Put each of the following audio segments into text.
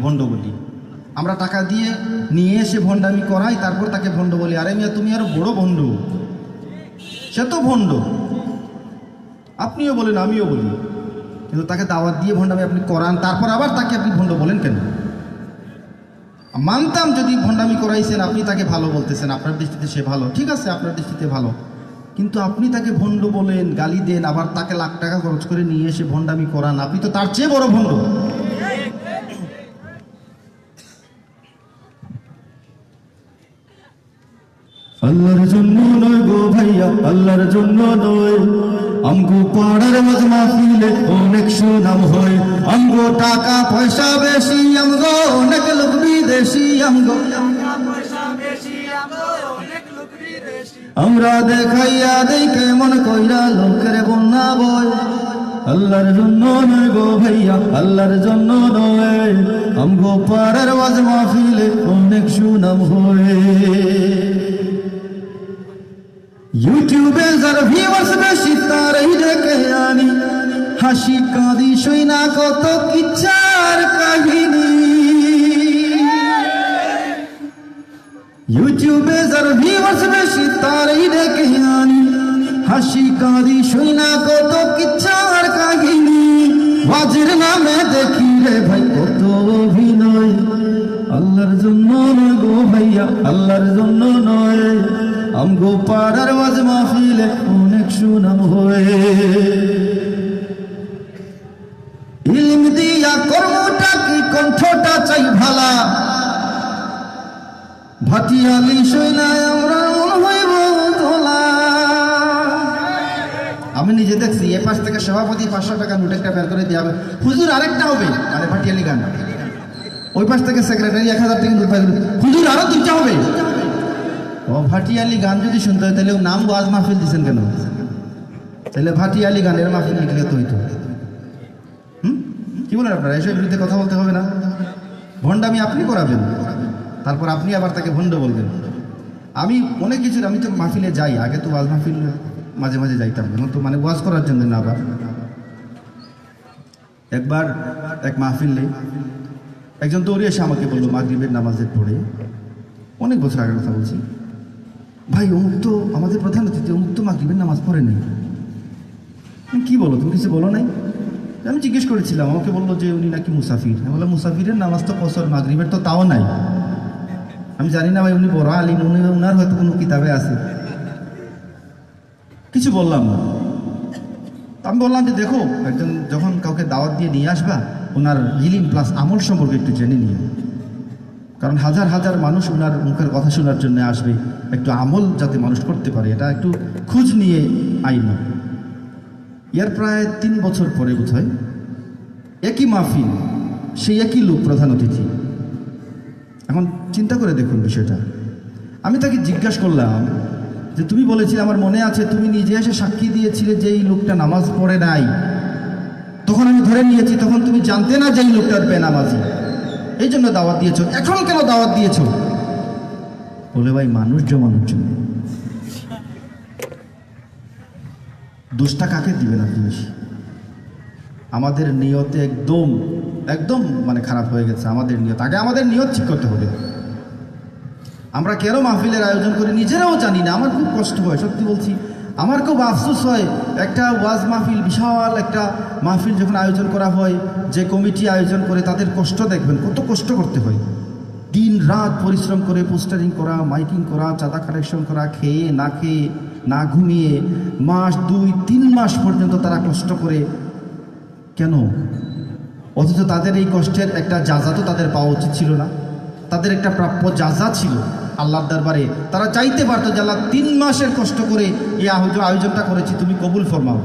ভণ্ড বলি। আমরা টাকা দিয়ে নিয়ে এসে ভণ্ডামি করাই, তারপর তাকে ভণ্ড বলি। আরে মিয়া, তুমি আরো বড় ভণ্ড, সে তো ভণ্ড। আপনিও বলেন, আমিও বলি, কিন্তু তাকে দাওয়াত দিয়ে ভণ্ডামি আপনি করান, তারপর আবার তাকে আপনি ভণ্ড বলেন কেন? মানতাম যদি ভণ্ডামি করাইছেন, আপনি তাকে ভালো বলতেছেন, আপনার দৃষ্টিতে সে ভালো, ঠিক আছে, আপনার দৃষ্টিতে ভালো, কিন্তু আপনি তাকে ভণ্ড বলেন, গালি দেন, আবার তাকে লাখ টাকা খরচ করে নিয়ে এসে ভণ্ডামি করান, আপনি তো তার চেয়ে বড় ভণ্ড। আল্লাহর জন্য নয় গো ভাইয়া, আল্লাহর জন্য নয়, আমগো পাড়ার ওয়াজ মাহফিলে অনেক সুনাম হয়। আমগো টাকা পয়সা বেশি, আমগো অনেক লোক বিদেশি, আমগো আমরা দেখাইয়া দেই কেমন কইরা লোকের বন্যা বয়। আল্লাহর জন্য নয় গো ভাইয়া, আল্লাহর জন্য নয়, আমগো পাড়ার ওয়াজ মাহফিলে অনেক সুনাম হয়। ইউটিউবে যার ভিউয়ার্স বেশি তারই ডেকে আনি, হাসি কাঁদি সই না কত কিচ্ছার কাহিনী। ইউটিউবে যার ভিউয়ার্স বেশি তারই ডেকে আনি, হাসি কাঁদি সই না কত কিচ্ছার কাহিনী। ওয়াজের নামে দেখি রে ভাই কত অভিনয়। আল্লাহর জন্য নয় গো ভাইয়া, আল্লাহর জন্য নয়, আমগো পাড়ার ওয়াজ মাহফিলে অনেক সুনাম হয়। ইলম দিয়া কর্মটা কি কণ্ঠটা চাই ভালা, ভাটিয়ালি সইনায় আমরা মন হইব তোলা। আমি নিজে দেখছি, এ পাশ থেকে সভাপতি 500 টাকা নোট একটা বের করে দিয়ে হবে, হুজুর আরেকটা হবে, মানে ভাটিয়ালি গান। ওই পাশ থেকে সেক্রেটারি 1000 টাকা নোট বের করে, হুজুর আরো 2টা হবে। ও ভাটিয়ালি গান যদি শুনতে হয় তাহলে নাম ওয়াজ মাহফিল দিচ্ছেন কেন? তাহলে ভাটিয়ালি গানের মাহফিল লিখলে তো হইতো। কি বলেন আপনারা? এসবের বিরুদ্ধে কথা বলতে হবে না। ভণ্ডামি আপনি করাবেন, তারপর আপনি আবার তাকে ভণ্ড বলবেন। আমি অনেক কিছু, আমি তো মাহফিলে যাই, আগে তো ওয়াজ মাহফিল মাঝে মাঝে যাইতাম, এখন তো মানে ওয়াজ করার জন্য না। আবার একবার এক মাহফিলে একজন দৌড়ে এসে আমাকে বললো মাগরিবের নামাজের পড়ে, অনেক বছর আগের কথা বলছি, ভাই অমুক তো আমাদের প্রধান অতিথি, অমুক তো মাগরিবের নামাজ পড়ে নাই। কি বলো, তুমি কিছু বলো নাই? আমি জিজ্ঞেস করেছিলাম, আমাকে বললো যে উনি নাকি মুসাফির। আমি বললাম মুসাফিরের নামাজ তো কসর, মাগরিবের তো তাও নাই। আমি জানি না ভাই, উনি বড় আলিম, উনার হয়তো কোনো কিতাবে আছে। কিছু বললাম না। আমি বললাম যে দেখো, একজন যখন কাউকে দাওয়াত দিয়ে নিয়ে আসবা, ওনার ইলম প্লাস আমল সম্পর্কে একটু জেনে নিয়ে, কারণ হাজার হাজার মানুষ ওনার মুখের কথা শোনার জন্য আসবে, একটু আমল যাতে মানুষ করতে পারে, এটা একটু খোঁজ নিয়ে আইন। এর প্রায় 3 বছর পরে বোধহয় একই মাহফিল, সেই একই লোক প্রধান অতিথি। এখন চিন্তা করে দেখুন বিষয়টা। আমি তাকে জিজ্ঞাসা করলাম যে তুমি বলেছিলে, আমার মনে আছে তুমি নিজে এসে সাক্ষী দিয়েছিলে যে এই লোকটা নামাজ পড়ে নাই, তখন আমি ধরে নিয়েছি, তখন তুমি জানতে না যে এই লোকটার বেনামাজি, এই জন্য দাওয়াত দিয়েছো, এখন কেন দাওয়াত দিয়েছো? বলে ভাই মানুষ জমানোর জন্য। দোষটা কাকে দিবেন আপনি? আমাদের নিয়তে একদম একদম মানে খারাপ হয়ে গেছে আমাদের নিয়ত। আগে আমাদের নিয়ত ঠিক করতে হবে। আমরা কেন মাহফিলের আয়োজন করি নিজেরাও জানি না। আমার খুব কষ্ট হয়, সত্যি বলছি, আমার খুব আফসোস হয়। একটা ওয়াজ মাহফিল, বিশাল একটা মাহফিল যখন আয়োজন করা হয়, যে কমিটি আয়োজন করে তাদের কষ্ট দেখবেন, কত কষ্ট করতে হয়। দিন রাত পরিশ্রম করে পোস্টারিং করা, মাইকিং করা, চাঁদা কালেকশন করা, খেয়ে না খেয়ে না ঘুমিয়ে মাস 2-3 মাস পর্যন্ত তারা কষ্ট করে। কেন? অথচ তাদের এই কষ্টের একটা যাজা তো তাদের পাওয়া উচিত ছিল না? তাদের একটা প্রাপ্য যাজা ছিল আল্লাহর দরবারে। তারা চাইতে পারতো যে আল্লাহ 3 মাসের কষ্ট করে এই আয়োজনটা করেছি, তুমি কবুল ফরমাও।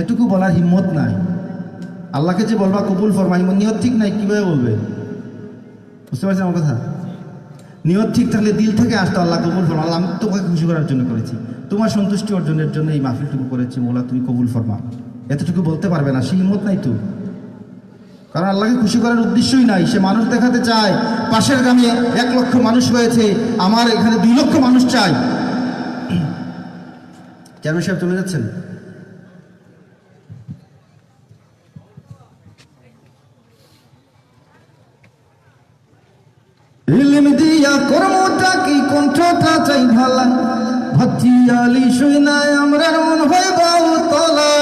এটুকু বলার হিম্মত নাই। আল্লাহকে যে বলবা কবুল ফরমাই, নিয়ত ঠিক নাই, কীভাবে বলবে? বুঝতে পারছেন আমার কথা? নিয়ত ঠিক থাকলে দিল থেকে আসতো, আল্লাহ কবুল ফরমা, আল্লাহ আমি তোমাকে খুশি করার জন্য করেছি, তোমার সন্তুষ্টি অর্জনের জন্য এই মাহফিলটুকু করেছি, মোলা তুমি কবুল ফরমা। এতটুকু বলতে পারবে না, সেই হিম্মত নাই তো। কারণ আল্লাহকে খুশি করার উদ্দেশ্যই নাই, সে মানুষ দেখাতে চায়। পাশের গ্রামে 1 লক্ষ মানুষ হয়েছে, আমার এখানে 2 লক্ষ মানুষ চাই। চেয়ারম্যান সাহেব চলে যাচ্ছেন। ইলম দিয়া কর্মটা কি কণ্ঠটা চাই ভালা ভাতিয়ালি শুই নাই আমরার মন হইবাও তলা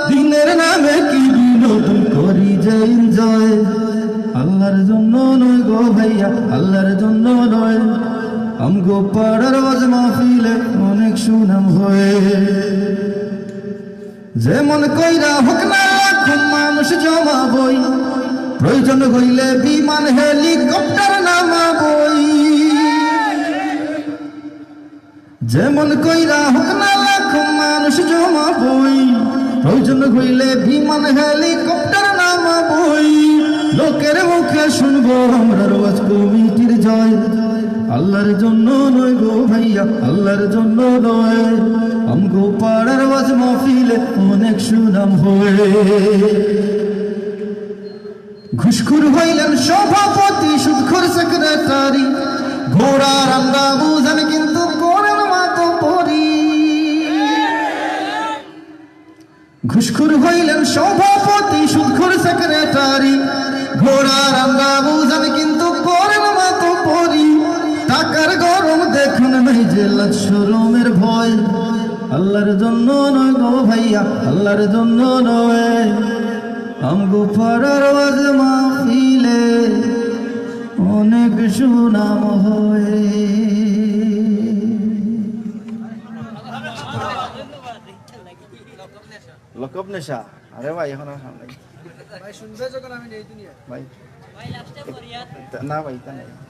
দিনের নামে কি বিনোদন করি যে এনজয় আল্লাহর জন্য নয় গো ভাইয়া আল্লাহর জন্য নয় আমগো পাড়ার ওয়াজ মাহফিলে অনেক সুনাম হয়ে যেমন কইরা হোক না লাখ মানুষ জমাবই প্রয়োজন হইলে বিমান হেলিকপ্টার নামাবই যেমন কইরা হোক না লাখ মানুষ জমাবই প্রয়োজন হইলে বিমান হেলিকপ্টার নামাবই লোকের মুখে শুনবো আমরা ওয়াজ কমিটির জয় আল্লাহর জন্য নয় গো ভাইয়া আল্লাহর জন্য নয় আমগো পাড়ার ওয়াজ মাহফিলে অনেক সুনাম হয়ে ঘুষখোর হইলেন সভাপতি সুদখোর সেক্রেটারি ঘোড়া রান্না বুঝেন কিন্তু করেন মাতো পরি ঘুষখোর হইলেন সভাপতি সুদখোর সেক্রেটারি ঘোড়া রান্না বুঝেন কিন্তু করেন মাতো পরি টাকার গরম দেখুন নাই যে শরমের ভয় আল্লাহর জন্য নয় গো ভাইয়া আল্লাহর জন্য নয় আমগো পাড়ার ওয়াজ মাহফিলে অনেক সুনাম হয় লকব নেশা আরে ভাই এখন আর সামনে ভাই শুনবে যখন আমি নেই দুনিয়া ভাই না ভাই তা নেই